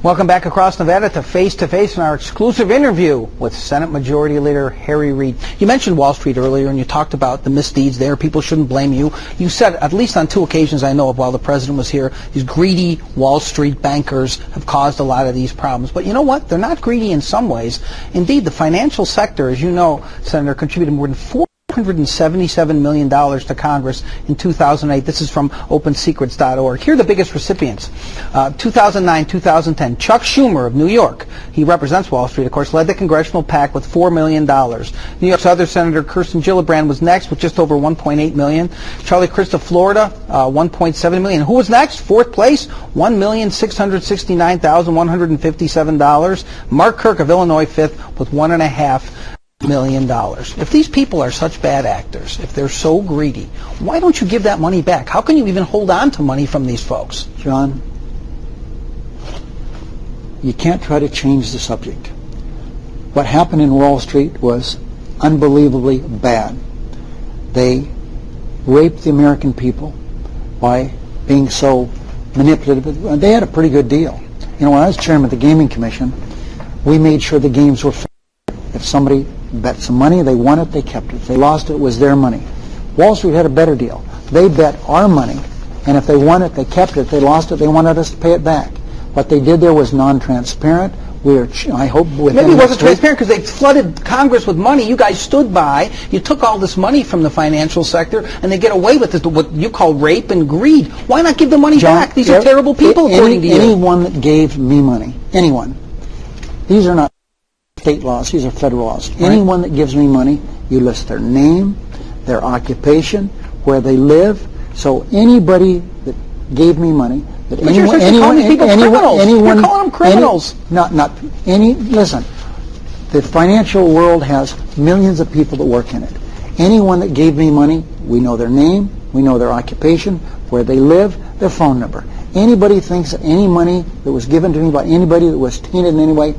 Welcome back across Nevada to Face in our exclusive interview with Senate Majority Leader Harry Reid. You mentioned Wall Street earlier, and you talked about the misdeeds there. People shouldn't blame you. You said, at least on 2 occasions I know of while the president was here, these greedy Wall Street bankers have caused a lot of these problems. But you know what? They're not greedy in some ways. Indeed, the financial sector, as you know, Senator, contributed more than $477 million to Congress in 2008. This is from OpenSecrets.org. Here are the biggest recipients. 2009, 2010, Chuck Schumer of New York, he represents Wall Street, of course, led the congressional PAC with $4 million. New York's other Senator Kirsten Gillibrand was next with just over $1.8 million. Charlie Crist of Florida, $1.7 million. Who was next? Fourth place, $1,669,157. Mark Kirk of Illinois, fifth, with $1.5 million. If these people are such bad actors, if they're so greedy, why don't you give that money back? How can you even hold on to money from these folks? John, you can't try to change the subject. What happened in Wall Street was unbelievably bad. They raped the American people by being so manipulative. They had a pretty good deal. You know, when I was chairman of the Gaming Commission, we made sure the games were fair. If somebody bet some money, they won it, they kept it. If they lost it, it was their money. Wall Street had a better deal. They bet our money, and if they won it, they kept it. If they lost it, they wanted us to pay it back. What they did there was non-transparent. I hope within maybe it wasn't transparent because they flooded Congress with money. You guys stood by. You took all this money from the financial sector, and they get away with this, what you call rape and greed. Why not give the money back? These are terrible people, according to you. Anyone that gave me money, anyone. These are not state laws, these are federal laws. Right. Anyone that gives me money, you list their name, their occupation, where they live. So anybody that gave me money, that but you're calling these people criminals. You're calling them criminals. Listen, the financial world has millions of people that work in it. Anyone that gave me money, we know their name, we know their occupation, where they live, their phone number. Anybody thinks that any money that was given to me by anybody that was tainted in any way,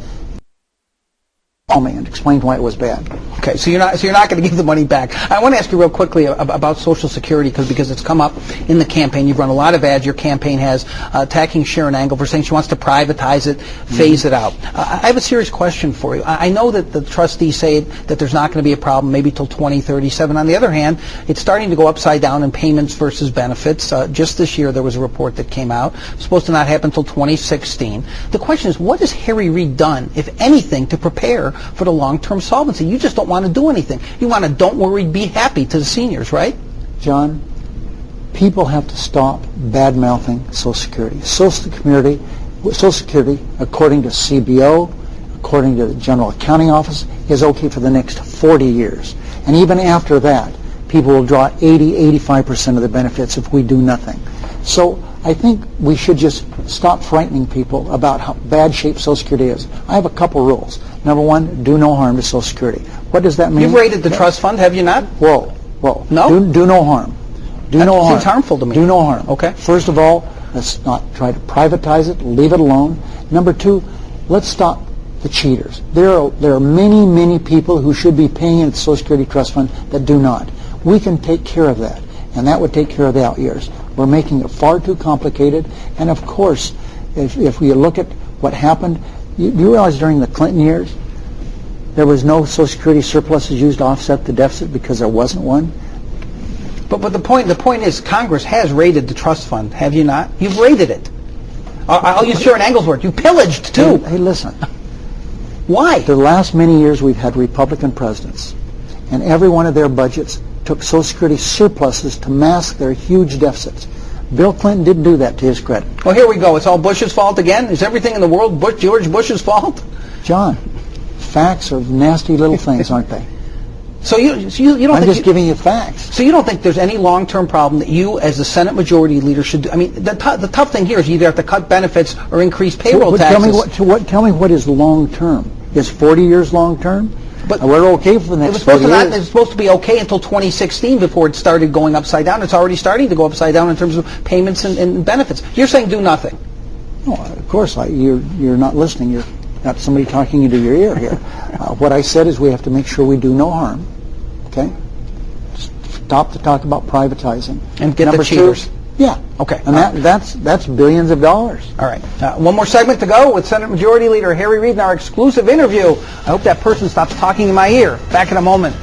call me and explain why it was bad. Okay, so you're not going to give the money back. I want to ask you real quickly about Social Security because it's come up in the campaign. You've run a lot of ads. Your campaign has attacking Sharon Angle for saying she wants to privatize it, phase it out. I have a serious question for you. I know that the trustees say that there's not going to be a problem maybe till 2037. On the other hand, it's starting to go upside down in payments versus benefits. Just this year there was a report that came out. It's supposed to not happen until 2016. The question is, what has Harry Reid done, if anything, to prepare for the long-term solvency? You just don't want to do anything. You want to don't worry, be happy to the seniors, right? John, people have to stop bad-mouthing Social Security. Social Security, according to CBO, according to the General Accounting Office, is okay for the next 40 years. And even after that, people will draw 85% of the benefits if we do nothing. So I think we should just stop frightening people about how bad shape Social Security is. I have a couple rules. Number one, do no harm to Social Security. What does that mean? You've raided the trust fund, have you not? Whoa. No? Do no harm. Do no harm. Seems harmful to me. Do no harm. Okay. First of all, let's not try to privatize it. Leave it alone. Number two, let's stop the cheaters. There are many, many people who should be paying into the Social Security Trust Fund that do not. We can take care of that, and that would take care of the out years. We're making it far too complicated, and of course, if we look at what happened, you realize during the Clinton years, there was no Social Security surpluses used to offset the deficit because there wasn't one. But the point is, Congress has raided the trust fund, have you not? You've raided it. I'll use Sharon Angle's word. You pillaged too. Hey, listen. Why? The last many years we've had Republican presidents, and every one of their budgets took Social Security surpluses to mask their huge deficits. Bill Clinton didn't do that, to his credit. Well, here we go. It's all Bush's fault again? Is everything in the world George Bush's fault? John, facts are nasty little things, aren't they? So you don't. I'm just giving you facts. So you don't think there's any long-term problem that you, as the Senate Majority Leader, should do? I mean, the tough thing here is you either have to cut benefits or increase payroll taxes. Tell me what is long-term? Is 40 years long-term? But we're okay for the next 40 years. It was supposed to be okay until 2016 before it started going upside down. It's already starting to go upside down in terms of payments and benefits. You're saying do nothing. No, of course, you're not listening. You're not somebody talking into your ear here. What I said is we have to make sure we do no harm. Okay? Stop the talk about privatizing. And get the cheaters. Yeah. Okay. And that's billions of dollars. All right. One more segment to go with Senate Majority Leader Harry Reid in our exclusive interview. I hope that person stops talking in my ear. Back in a moment.